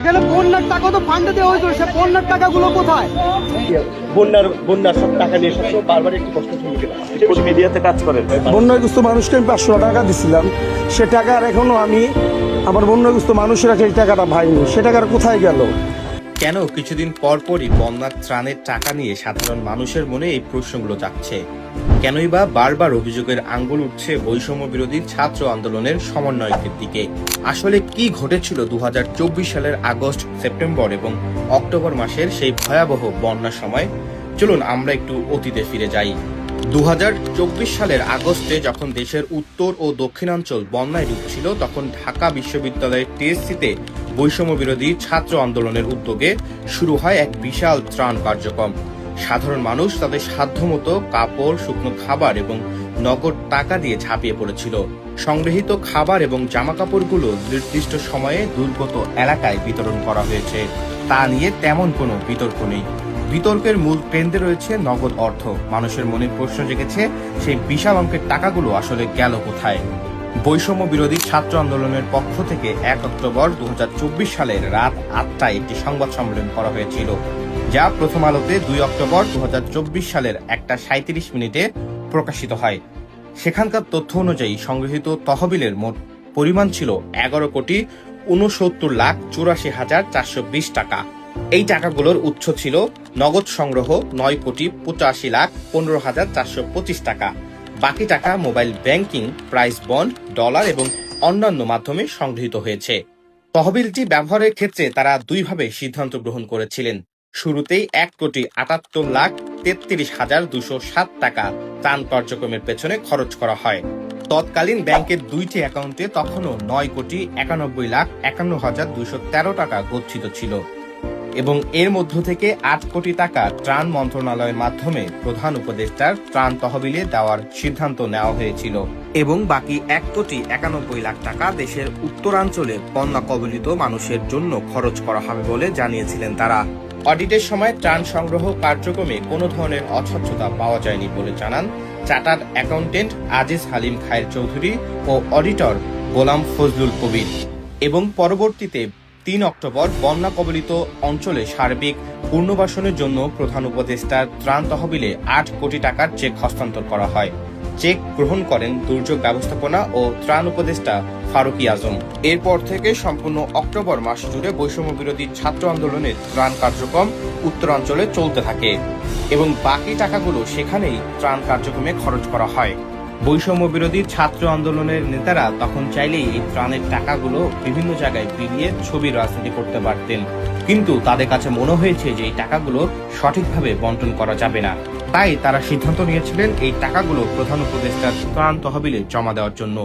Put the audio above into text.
এখানে বন্যার টাকা তো ফান্ডে দেওয়া হয়েছিল, সে বন্যার টাকাগুলো কোথায়? বন্যার সব টাকা নিয়ে সবসময় বারবার একটু কষ্ট সম্মুখীন মিডিয়াতে কাজ করেন। বন্যাগ্রস্ত মানুষকে আমি 500 টাকা দিছিলাম, সে টাকা আর এখনো আমি আমার বন্যাগ্রস্ত মানুষেরা সেই টাকাটা পাইনি, সে টাকার কোথায় গেল? কেন কিছুদিন পরপরই বন্যার ত্রাণের টাকা নিয়ে সাধারণ মানুষের মনে এই প্রশ্নগুলো জাগছে? কেনই বা বারবার অভিযোগের আঙ্গুল উঠছে বৈষম্য বিরোধী ছাত্র আন্দোলনের সমন্বয়কের দিকে? আসলে কি ঘটেছিল 2024 সালের আগস্ট, সেপ্টেম্বর এবং অক্টোবর মাসের সেই ভয়াবহ বন্যার সময়? চলুন আমরা একটু অতীতে ফিরে যাই। 2024 সালের আগস্টে যখন দেশের উত্তর ও দক্ষিণাঞ্চল বন্যায় ডুবছিল, তখন ঢাকা বিশ্ববিদ্যালয়ের টিএসসিতে বৈষম্য বিরোধী ছাত্র আন্দোলনের উদ্যোগে শুরু হয় এক বিশাল ত্রাণ কার্যক্রম। সাধারণ মানুষ তাদের সাধ্যমতো কাপড়, শুকনো খাবার এবং নগদ টাকা দিয়ে ঝাঁপিয়ে পড়েছিল। সংগৃহীত খাবার এবং জামাকাপড়গুলো নির্দিষ্ট সময়ে দুর্গত এলাকায় বিতরণ করা হয়েছে। তা নিয়ে তেমন কোনো বিতর্ক নেই। বিতর্কের মূল কেন্দ্রে রয়েছে নগদ অর্থ। মানুষের মনে প্রশ্ন জেগেছে, সেই বিশাল অঙ্কের টাকাগুলো আসলে গেল কোথায়? বৈষম্য বিরোধী ছাত্র আন্দোলনের পক্ষ থেকে 1 অক্টোবর 2024 সালের রাত 8টায় একটি সংবাদ সম্মেলন করা হয়েছিল, যা প্রথম আলোতে 2 অক্টোবর 2024 সালের 1:37 প্রকাশিত হয়। সেখানকার তথ্য অনুযায়ী সংগৃহীত তহবিলের মোট পরিমাণ ছিল 11,69,84,420 টাকা। এই টাকাগুলোর উৎস ছিল নগদ সংগ্রহ 9,85,15,425 টাকা। বাকি টাকা mobile banking, price bond, dollar এবং অন্যান্য মাধ্যমে সংগৃহীত হয়েছে। তহবিলটি ব্যবহারের ক্ষেত্রে তারা দুইভাবে সিদ্ধান্ত গ্রহণ করেছিলেন। শুরুতেই 1,38,33,207 টাকা ত্রাণ কার্যক্রমের পেছনে খরচ করা হয়। তৎকালীন ব্যাংকের দুইটি অ্যাকাউন্টে তখনও 9,91,51,213 টাকা গচ্ছিত ছিল এবং এর মধ্য থেকে 8 কোটি টাকা ত্রাণ মন্ত্রণালয়ের মাধ্যমে প্রধান উপদেষ্টার ত্রাণ তহবিলে দেওয়ার সিদ্ধান্ত নেওয়া হয়েছিল এবং বাকি 1,91,00,000 টাকা দেশের উত্তরাঞ্চলে বন্যা কবলিত মানুষের জন্য খরচ করা হবে বলে জানিয়েছিলেন তারা। অডিটের সময় ত্রাণ সংগ্রহ কার্যক্রমে কোনো ধরনের অস্বচ্ছতা পাওয়া যায়নি বলে জানান চার্টার্ড অ্যাকাউন্টেন্ট আজিজ হালিম খায়ের চৌধুরী ও অডিটর গোলাম ফজলুল কবির। এবং পরবর্তীতে 3 অক্টোবর বন্যা কবলিত অঞ্চলে সার্বিক পুনর্বাসনের জন্য প্রধান উপদেষ্টার ত্রাণ তহবিলে 8 কোটি টাকার চেক হস্তান্তর করা হয়। চেক গ্রহণ করেন দুর্যোগ ব্যবস্থাপনা ও ত্রাণ উপদেষ্টা ফারুকী আজম। এরপর থেকে সম্পূর্ণ অক্টোবর মাস জুড়ে বৈষম্য বিরোধী ছাত্র আন্দোলনের ত্রাণ কার্যক্রম উত্তরাঞ্চলে চলতে থাকে এবং বাকি টাকাগুলো সেখানেই ত্রাণ কার্যক্রমে খরচ করা হয়। বৈষম্য বিরোধী ছাত্র আন্দোলনের নেতারা তখন চাইলেই এই ত্রাণের টাকাগুলো বিভিন্ন জায়গায় বিলিয়ে ছবির রাজনীতি করতে পারতেন, কিন্তু তাদের কাছে মনে হয়েছে যে এই টাকাগুলো সঠিকভাবে বন্টন করা যাবে না। তাই তারা সিদ্ধান্ত নিয়েছিলেন এই টাকাগুলো প্রধান উপদেষ্টার ত্রাণ তহবিলে জমা দেওয়ার জন্য।